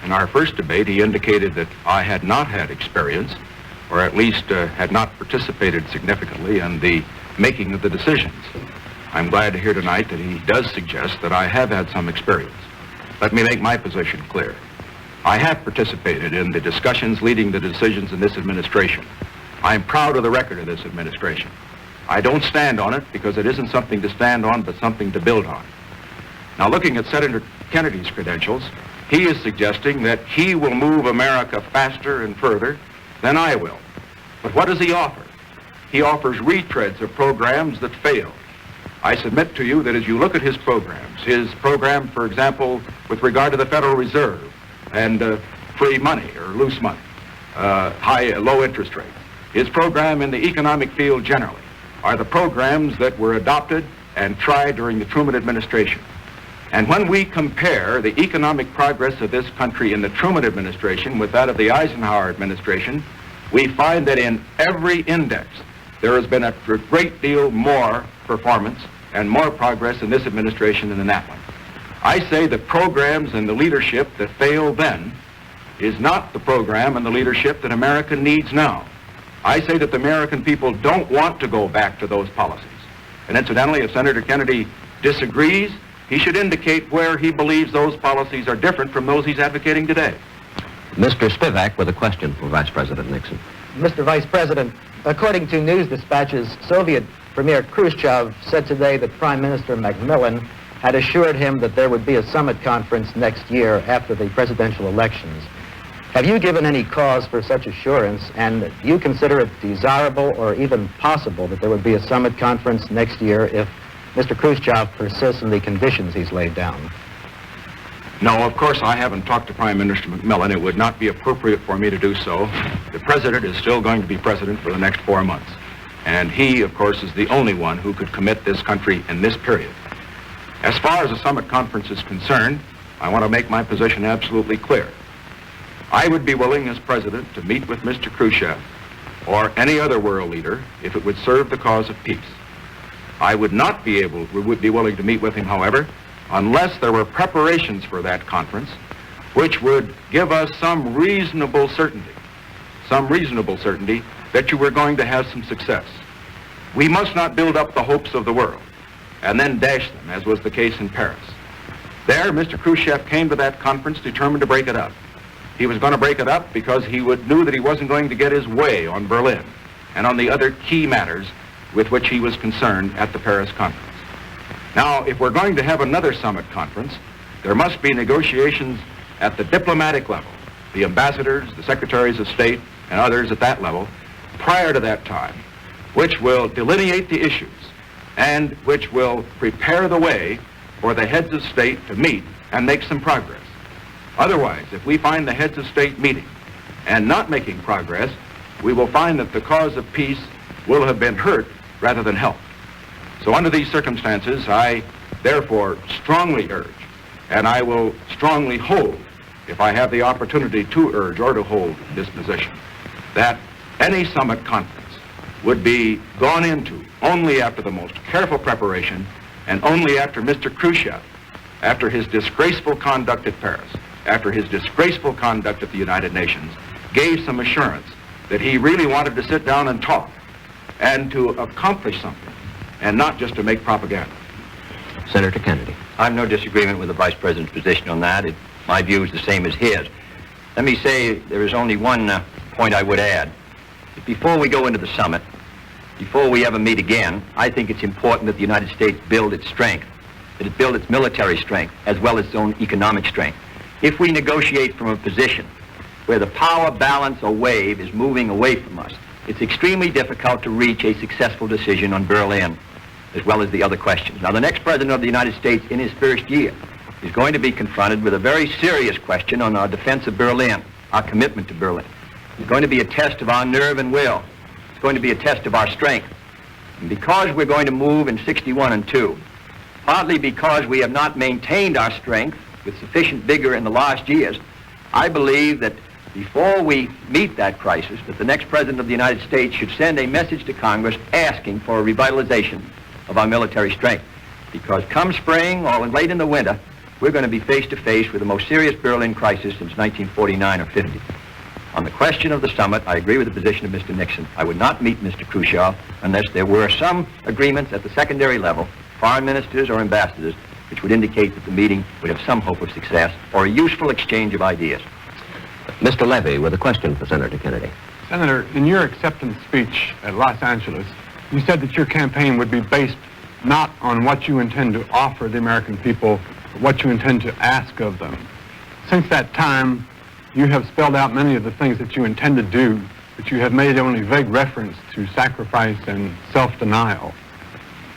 In our first debate, he indicated that I had not had experience, or at least had not participated significantly in the making of the decisions. I'm glad to hear tonight that he does suggest that I have had some experience. Let me make my position clear. I have participated in the discussions leading to decisions in this administration. I'm proud of the record of this administration. I don't stand on it because it isn't something to stand on, but something to build on. Now, looking at Senator Kennedy's credentials, he is suggesting that he will move America faster and further than I will. But what does he offer? He offers retreads of programs that failed. I submit to you that as you look at his program, for example, with regard to the Federal Reserve and free money or loose money, low interest rates, his program in the economic field generally are the programs that were adopted and tried during the Truman administration. And when we compare the economic progress of this country in the Truman administration with that of the Eisenhower administration, we find that in every index there has been a great deal more performance and more progress in this administration than in that one. I say the programs and the leadership that failed then is not the program and the leadership that America needs now. I say that the American people don't want to go back to those policies. And incidentally, if Senator Kennedy disagrees, he should indicate where he believes those policies are different from those he's advocating today. Mr. Spivak with a question for Vice President Nixon. Mr. Vice President, according to news dispatches, Soviet Premier Khrushchev said today that Prime Minister Macmillan had assured him that there would be a summit conference next year after the presidential elections. Have you given any cause for such assurance, and do you consider it desirable or even possible that there would be a summit conference next year if Mr. Khrushchev persists in the conditions he's laid down? No, of course I haven't talked to Prime Minister Macmillan. It would not be appropriate for me to do so. The president is still going to be president for the next 4 months. And he, of course, is the only one who could commit this country in this period. As far as the summit conference is concerned, I want to make my position absolutely clear. I would be willing as president to meet with Mr. Khrushchev or any other world leader if it would serve the cause of peace. I would not be willing to meet with him, however, unless there were preparations for that conference which would give us some reasonable certainty that you were going to have some success. We must not build up the hopes of the world and then dash them, as was the case in Paris. There, Mr. Khrushchev came to that conference determined to break it up. He was going to break it up because he knew that he wasn't going to get his way on Berlin and on the other key matters with which he was concerned at the Paris conference. Now, if we're going to have another summit conference, there must be negotiations at the diplomatic level, the ambassadors, the secretaries of state, and others at that level, prior to that time, which will delineate the issues and which will prepare the way for the heads of state to meet and make some progress. Otherwise, if we find the heads of state meeting and not making progress, we will find that the cause of peace will have been hurt rather than helped. So under these circumstances, I therefore strongly urge, and I will strongly hold, if I have the opportunity to urge or to hold this position, that any summit conference would be gone into only after the most careful preparation and only after Mr. Khrushchev, after his disgraceful conduct at Paris, after his disgraceful conduct at the United Nations, gave some assurance that he really wanted to sit down and talk and to accomplish something and not just to make propaganda. Senator Kennedy. I have no disagreement with the Vice President's position on that. My view is the same as his. Let me say there is only one point I would add. Before we go into the summit, before we ever meet again, I think it's important that the United States build its strength, that it build its military strength as well as its own economic strength. If we negotiate from a position where the power balance or wave is moving away from us, it's extremely difficult to reach a successful decision on Berlin, as well as the other questions. Now, the next President of the United States in his first year is going to be confronted with a very serious question on our defense of Berlin, our commitment to Berlin. It's going to be a test of our nerve and will. It's going to be a test of our strength. And because we're going to move in 61 and 2, partly because we have not maintained our strength with sufficient vigor in the last years, I believe that before we meet that crisis, that the next President of the United States should send a message to Congress asking for a revitalization of our military strength. Because come spring or late in the winter, we're going to be face to face with the most serious Berlin crisis since 1949 or 50. On the question of the summit, I agree with the position of Mr. Nixon. I would not meet Mr. Khrushchev unless there were some agreements at the secondary level, foreign ministers or ambassadors, which would indicate that the meeting would have some hope of success or a useful exchange of ideas. Mr. Levy with a question for Senator Kennedy. Senator, in your acceptance speech at Los Angeles, you said that your campaign would be based not on what you intend to offer the American people, but what you intend to ask of them. Since that time, you have spelled out many of the things that you intend to do, but you have made only vague reference to sacrifice and self-denial.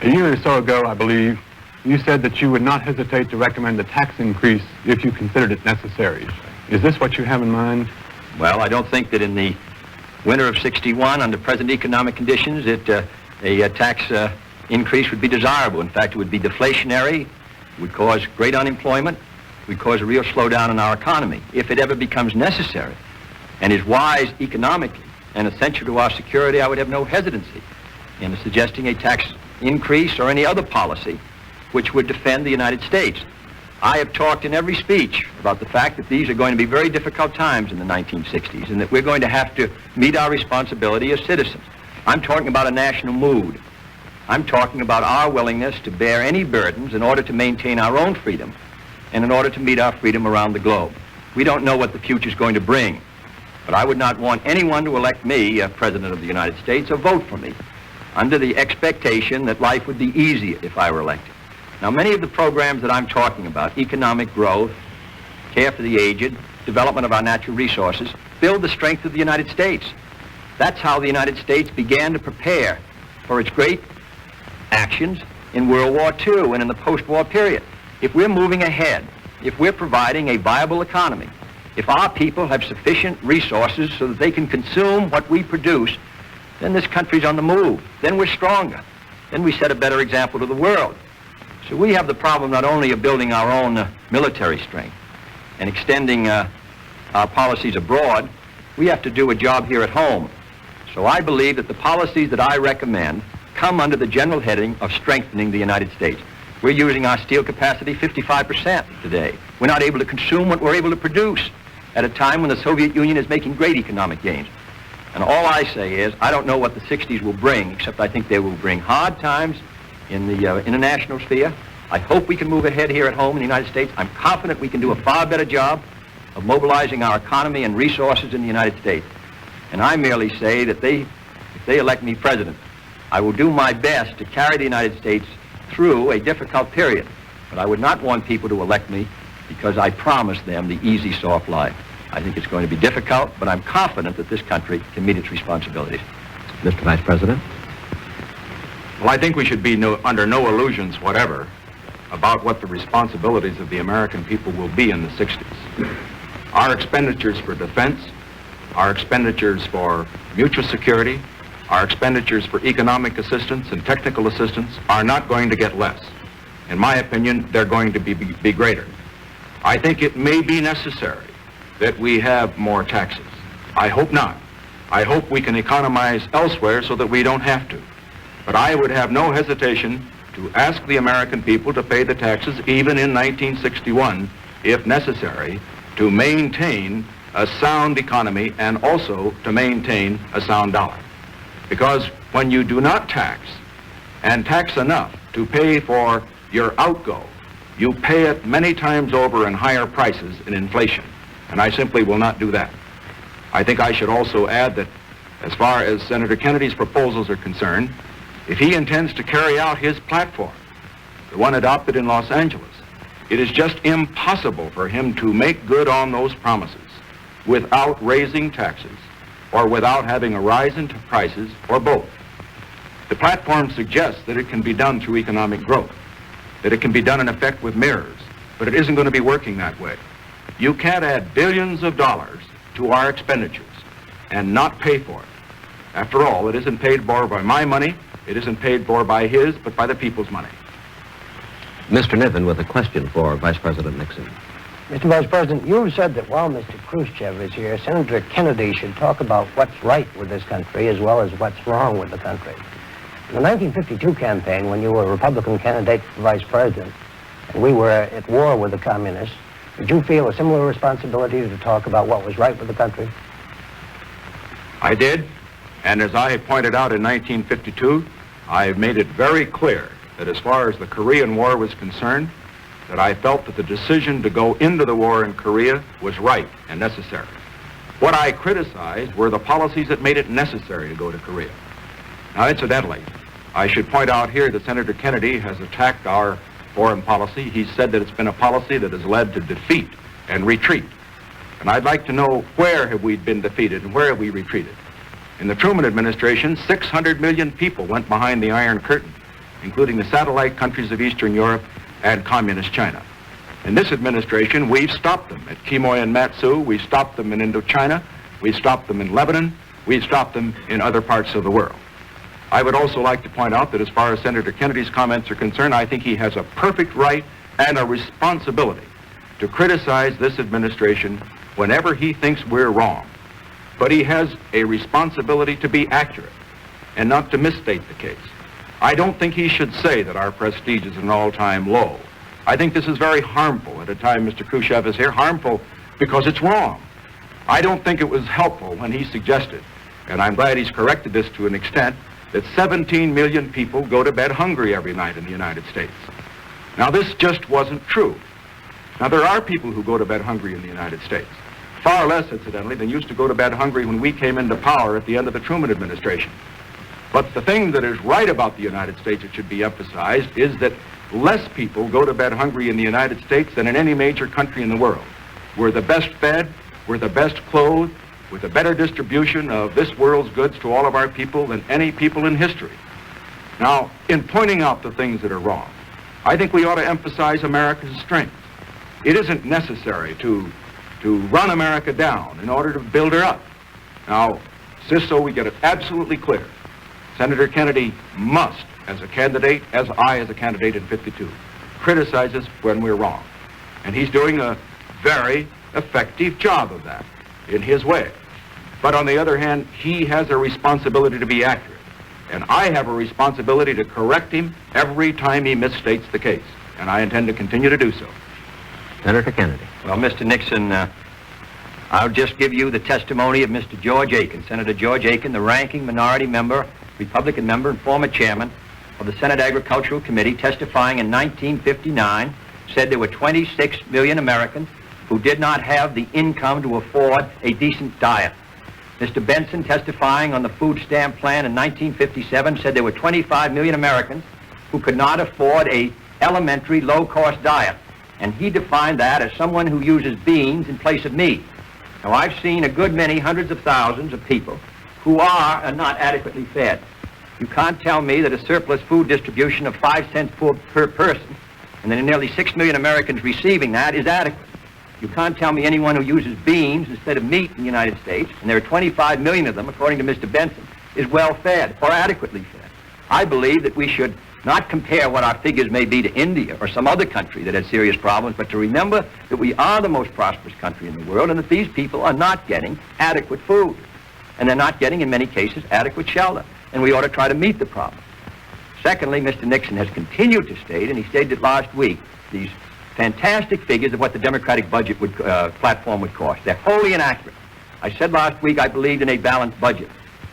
A year or so ago, I believe, you said that you would not hesitate to recommend a tax increase if you considered it necessary. Is this what you have in mind? Well, I don't think that in the winter of 61, under present economic conditions, a tax increase would be desirable. In fact, it would be deflationary, it would cause great unemployment, it would cause a real slowdown in our economy. If it ever becomes necessary and is wise economically and essential to our security, I would have no hesitancy in suggesting a tax increase or any other policy which would defend the United States. I have talked in every speech about the fact that these are going to be very difficult times in the 1960s and that we're going to have to meet our responsibility as citizens. I'm talking about a national mood. I'm talking about our willingness to bear any burdens in order to maintain our own freedom and in order to meet our freedom around the globe. We don't know what the future is going to bring, but I would not want anyone to elect me President of the United States or vote for me under the expectation that life would be easier if I were elected. Now, many of the programs that I'm talking about, economic growth, care for the aged, development of our natural resources, build the strength of the United States. That's how the United States began to prepare for its great actions in World War II and in the post-war period. If we're moving ahead, if we're providing a viable economy, if our people have sufficient resources so that they can consume what we produce, then this country's on the move. Then we're stronger. Then we set a better example to the world. So we have the problem not only of building our own military strength and extending our policies abroad, we have to do a job here at home. So I believe that the policies that I recommend come under the general heading of strengthening the United States. We're using our steel capacity 55% today. We're not able to consume what we're able to produce at a time when the Soviet Union is making great economic gains. And all I say is, I don't know what the 60s will bring, except I think they will bring hard times in the international sphere. I hope we can move ahead here at home in the United States. I'm confident we can do a far better job of mobilizing our economy and resources in the United States. And I merely say that if they elect me president, I will do my best to carry the United States through a difficult period. But I would not want people to elect me because I promised them the easy, soft life. I think it's going to be difficult, but I'm confident that this country can meet its responsibilities. Mr. Vice President. Well, I think we should be under no illusions whatever about what the responsibilities of the American people will be in the 60s. Our expenditures for defense, our expenditures for mutual security, our expenditures for economic assistance and technical assistance are not going to get less. In my opinion, they're going to be greater. I think it may be necessary that we have more taxes. I hope not. I hope we can economize elsewhere so that we don't have to. But I would have no hesitation to ask the American people to pay the taxes even in 1961, if necessary, to maintain a sound economy and also to maintain a sound dollar. Because when you do not tax, and tax enough to pay for your outgo, you pay it many times over in higher prices and inflation. And I simply will not do that. I think I should also add that as far as Senator Kennedy's proposals are concerned, if he intends to carry out his platform, the one adopted in Los Angeles, it is just impossible for him to make good on those promises without raising taxes or without having a rise in prices or both. The platform suggests that it can be done through economic growth, that it can be done in effect with mirrors, but it isn't going to be working that way. You can't add billions of dollars to our expenditures and not pay for it. After all, it isn't paid for by my money, it isn't paid for by his, but by the people's money. Mr. Niven with a question for Vice President Nixon. Mr. Vice President, you've said that while Mr. Khrushchev is here, Senator Kennedy should talk about what's right with this country as well as what's wrong with the country. In the 1952 campaign, when you were a Republican candidate for Vice President, and we were at war with the communists, did you feel a similar responsibility to talk about what was right with the country? I did, and as I pointed out in 1952, I have made it very clear that as far as the Korean War was concerned, that I felt that the decision to go into the war in Korea was right and necessary. What I criticized were the policies that made it necessary to go to Korea. Now, incidentally, I should point out here that Senator Kennedy has attacked our foreign policy. He said that it's been a policy that has led to defeat and retreat. And I'd like to know, where have we been defeated and where have we retreated? In the Truman administration, 600 million people went behind the Iron Curtain, including the satellite countries of Eastern Europe and communist China. In this administration, we've stopped them at Quemoy and Matsu, we've stopped them in Indochina, we've stopped them in Lebanon, we've stopped them in other parts of the world. I would also like to point out that as far as Senator Kennedy's comments are concerned, I think he has a perfect right and a responsibility to criticize this administration whenever he thinks we're wrong. But he has a responsibility to be accurate and not to misstate the case. I don't think he should say that our prestige is at an all-time low. I think this is very harmful at a time Mr. Khrushchev is here, harmful because it's wrong. I don't think it was helpful when he suggested, and I'm glad he's corrected this to an extent, that 17 million people go to bed hungry every night in the United States. Now, this just wasn't true. Now, there are people who go to bed hungry in the United States. Far less, incidentally, than used to go to bed hungry when we came into power at the end of the Truman administration. But the thing that is right about the United States that should be emphasized is that less people go to bed hungry in the United States than in any major country in the world. We're the best fed, we're the best clothed, with a better distribution of this world's goods to all of our people than any people in history. Now, in pointing out the things that are wrong, I think we ought to emphasize America's strength. It isn't necessary to run America down in order to build her up. Now, just so we get it absolutely clear, Senator Kennedy must, as a candidate, as I as a candidate in 52, criticize us when we're wrong. And he's doing a very effective job of that in his way. But on the other hand, he has a responsibility to be accurate. And I have a responsibility to correct him every time he misstates the case. And I intend to continue to do so. Senator Kennedy. Well, Mr. Nixon, I'll just give you the testimony of Mr. George Aiken, Senator George Aiken, the ranking minority member, Republican member, and former chairman of the Senate Agricultural Committee, testifying in 1959, said there were 26 million Americans who did not have the income to afford a decent diet. Mr. Benson, testifying on the food stamp plan in 1957, said there were 25 million Americans who could not afford a elementary low-cost diet. And he defined that as someone who uses beans in place of meat. Now, I've seen a good many hundreds of thousands of people who are not adequately fed. You can't tell me that a surplus food distribution of 5 cents per person, and then nearly 6 million Americans receiving that, is adequate. You can't tell me anyone who uses beans instead of meat in the United States, and there are 25 million of them, according to Mr. Benson, is well fed or adequately fed. I believe that we should not compare what our figures may be to India or some other country that has serious problems, but to remember that we are the most prosperous country in the world and that these people are not getting adequate food. And they're not getting, in many cases, adequate shelter. And we ought to try to meet the problem. Secondly, Mr. Nixon has continued to state, and he stated it last week, these fantastic figures of what the Democratic budget platform would cost. They're wholly inaccurate. I said last week I believed in a balanced budget.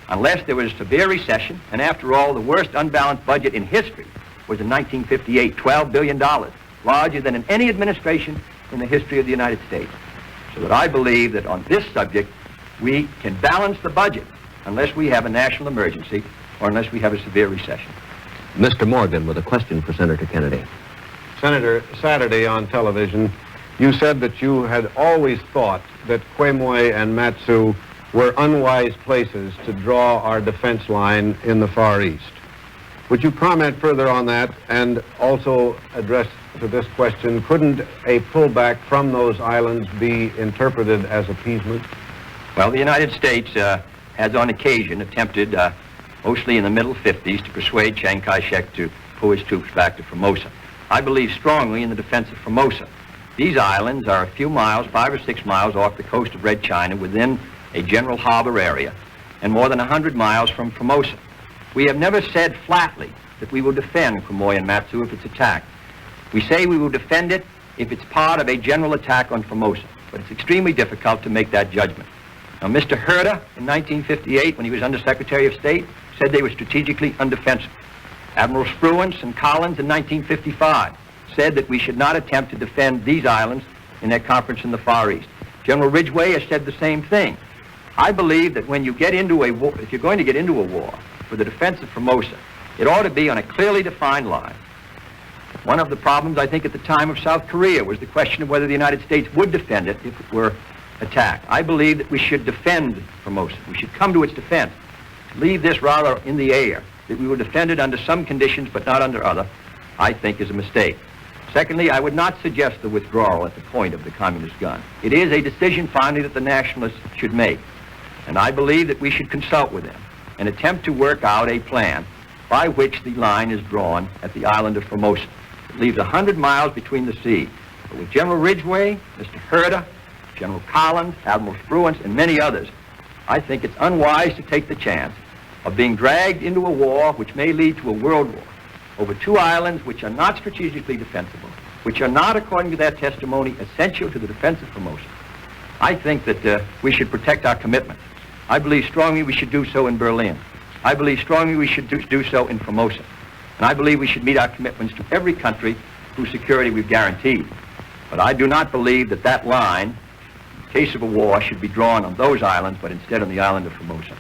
unless there was a severe recession, and after all, the worst unbalanced budget in history was in 1958, $12 billion, larger than in any administration in the history of the United States. So that I believe that on this subject, we can balance the budget unless we have a national emergency or unless we have a severe recession. Mr. Morgan with a question for Senator Kennedy. Senator, Saturday on television, you said that you had always thought that Quemoy and Matsu were unwise places to draw our defense line in the Far East. Would you comment further on that and also address to this question, couldn't a pullback from those islands be interpreted as appeasement? Well, the United States has on occasion attempted, mostly in the middle 50s, to persuade Chiang Kai-shek to pull his troops back to Formosa. I believe strongly in the defense of Formosa. These islands are a few miles, 5 or 6 miles off the coast of Red China within a general harbor area and more than 100 miles from Formosa. We have never said flatly that we will defend Quemoy and Matsu if it's attacked. We say we will defend it if it's part of a general attack on Formosa, but it's extremely difficult to make that judgment. Now, Mr. Herder, in 1958, when he was Under Secretary of State, said they were strategically undefensible. Admiral Spruance and Collins in 1955 said that we should not attempt to defend these islands in their conference in the Far East. General Ridgway has said the same thing. I believe that when you get into a war, if you're going to get into a war for the defense of Formosa, it ought to be on a clearly defined line. One of the problems, I think, at the time of South Korea was the question of whether the United States would defend it if it were attacked. I believe that we should defend Formosa. We should come to its defense. To leave this rather in the air, that we will defend it under some conditions but not under other, I think is a mistake. Secondly, I would not suggest the withdrawal at the point of the communist gun. It is a decision finally that the nationalists should make. And I believe that we should consult with them and attempt to work out a plan by which the line is drawn at the island of Formosa. It leaves 100 miles between the sea. But with General Ridgway, Mr. Herder, General Collins, Admiral Spruance, and many others, I think it's unwise to take the chance of being dragged into a war which may lead to a world war over two islands which are not strategically defensible, which are not, according to their testimony, essential to the defense of Formosa. I think that we should protect our commitments. I believe strongly we should do so in Berlin. I believe strongly we should do so in Formosa. And I believe we should meet our commitments to every country whose security we've guaranteed. But I do not believe that that line, in case of a war, should be drawn on those islands, but instead on the island of Formosa.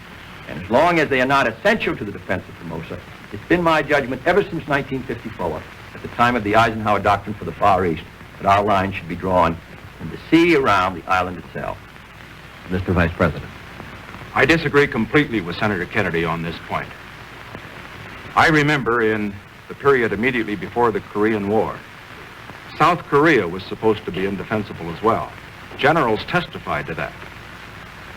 And as long as they are not essential to the defense of Formosa, it's been my judgment ever since 1954, at the time of the Eisenhower Doctrine for the Far East, that our line should be drawn in the sea around the island itself. Mr. Vice President. I disagree completely with Senator Kennedy on this point. I remember in the period immediately before the Korean War, South Korea was supposed to be indefensible as well. Generals testified to that.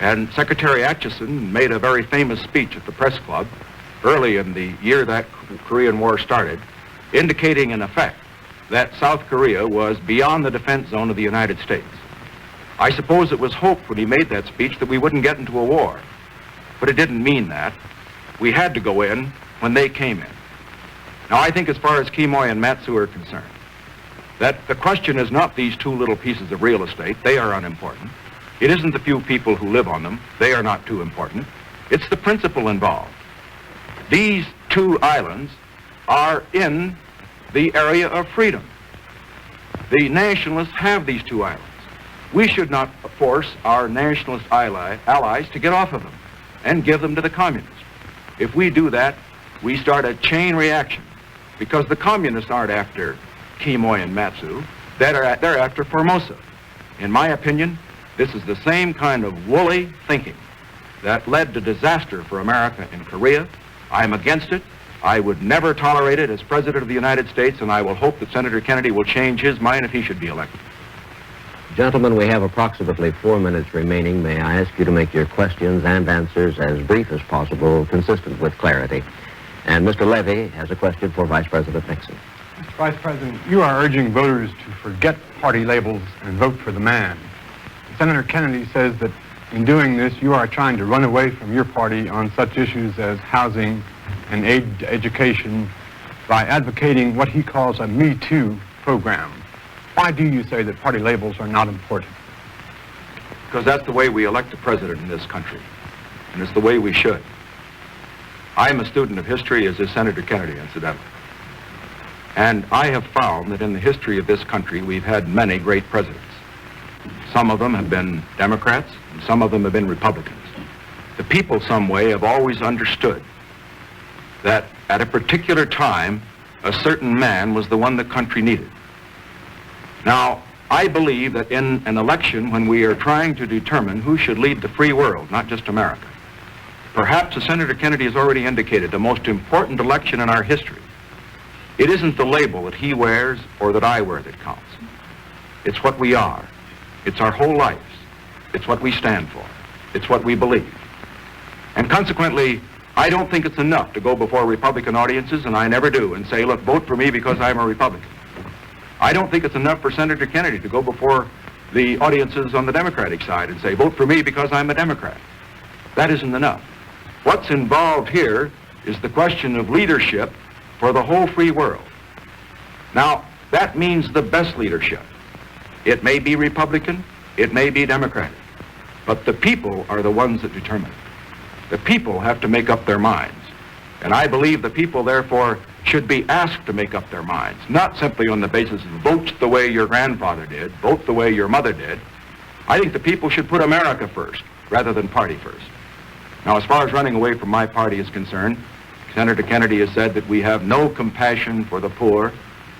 And Secretary Atchison made a very famous speech at the press club early in the year that Korean War started, indicating in effect that South Korea was beyond the defense zone of the United States. I suppose it was hoped when he made that speech that we wouldn't get into a war, but it didn't mean that. We had to go in when they came in. Now, I think as far as Quemoy and Matsu are concerned, that the question is not these two little pieces of real estate. They are unimportant. It isn't the few people who live on them. They are not too important. It's the principle involved. These two islands are in the area of freedom. The nationalists have these two islands. We should not force our nationalist allies to get off of them and give them to the communists. If we do that, we start a chain reaction, because the communists aren't after Quemoy and Matsu. They're after Formosa. In my opinion, this is the same kind of woolly thinking that led to disaster for America in Korea. I am against it. I would never tolerate it as President of the United States, and I will hope that Senator Kennedy will change his mind if he should be elected. Gentlemen, we have approximately 4 minutes remaining. May I ask you to make your questions and answers as brief as possible, consistent with clarity. And Mr. Levy has a question for Vice President Nixon. Mr. Vice President, you are urging voters to forget party labels and vote for the man. Senator Kennedy says that in doing this, you are trying to run away from your party on such issues as housing and aid to education by advocating what he calls a Me Too program. Why do you say that party labels are not important? Because that's the way we elect a president in this country, and it's the way we should. I'm a student of history, as is Senator Kennedy, incidentally. And I have found that in the history of this country, we've had many great presidents. Some of them have been Democrats, and some of them have been Republicans. The people, some way, have always understood that at a particular time, a certain man was the one the country needed. Now, I believe that in an election, when we are trying to determine who should lead the free world, not just America, perhaps, as Senator Kennedy has already indicated, the most important election in our history, it isn't the label that he wears or that I wear that counts. It's what we are. It's our whole lives. It's what we stand for. It's what we believe. And consequently, I don't think it's enough to go before Republican audiences, and I never do, and say, look, vote for me because I'm a Republican. I don't think it's enough for Senator Kennedy to go before the audiences on the Democratic side and say, vote for me because I'm a Democrat. That isn't enough. What's involved here is the question of leadership for the whole free world. Now, that means the best leadership. It may be Republican, it may be Democratic, but the people are the ones that determine it. The people have to make up their minds. And I believe the people, therefore, should be asked to make up their minds, not simply on the basis of vote the way your grandfather did, vote the way your mother did. I think the people should put America first, rather than party first. Now, as far as running away from my party is concerned, Senator Kennedy has said that we have no compassion for the poor,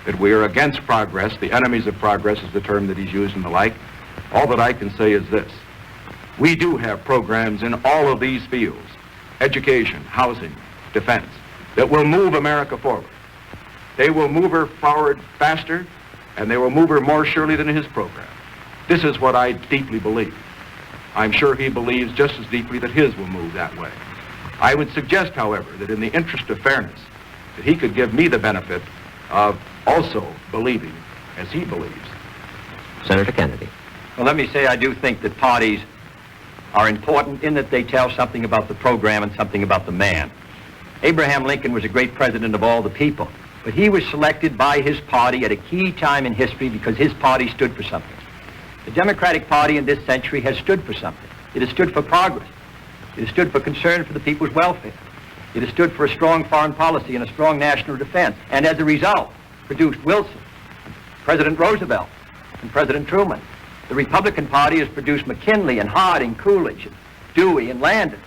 that we are against progress, the enemies of progress is the term that he's used and the like. All that I can say is this. We do have programs in all of these fields, education, housing, defense, that will move America forward. They will move her forward faster, and they will move her more surely than his program. This is what I deeply believe. I'm sure he believes just as deeply that his will move that way. I would suggest, however, that in the interest of fairness, that he could give me the benefit of also believing as he believes. Senator Kennedy. Well, let me say I do think that parties are important in that they tell something about the program and something about the man. Abraham Lincoln was a great president of all the people, but he was selected by his party at a key time in history because his party stood for something. The Democratic Party in this century has stood for something. It has stood for progress. It has stood for concern for the people's welfare. It has stood for a strong foreign policy and a strong national defense, and as a result, produced Wilson, President Roosevelt, and President Truman. The Republican Party has produced McKinley and Harding, Coolidge, and Dewey, and Landon.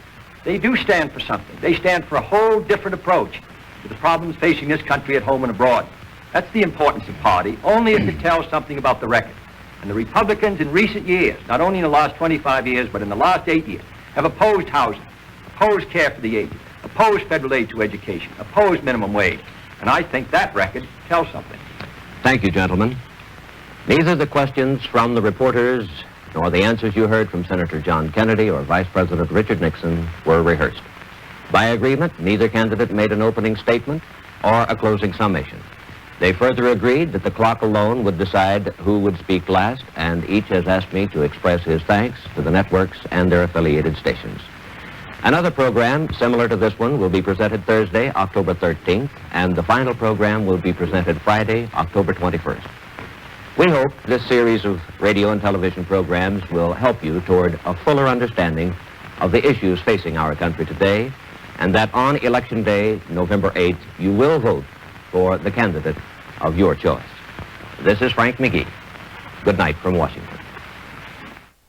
They do stand for something. They stand for a whole different approach to the problems facing this country at home and abroad. That's the importance of party, only if it tells something about the record. And the Republicans in recent years, not only in the last 25 years, but in the last 8 years, have opposed housing, opposed care for the aged, opposed federal aid to education, opposed minimum wage. And I think that record tells something. Thank you, gentlemen. Neither the questions from the reporters nor the answers you heard from Senator John Kennedy or Vice President Richard Nixon were rehearsed. By agreement, neither candidate made an opening statement or a closing summation. They further agreed that the clock alone would decide who would speak last, and each has asked me to express his thanks to the networks and their affiliated stations. Another program similar to this one will be presented Thursday, October 13th, and the final program will be presented Friday, October 21st. We hope this series of radio and television programs will help you toward a fuller understanding of the issues facing our country today, and that on Election Day, November 8th, you will vote for the candidate of your choice. This is Frank McGee. Good night from Washington.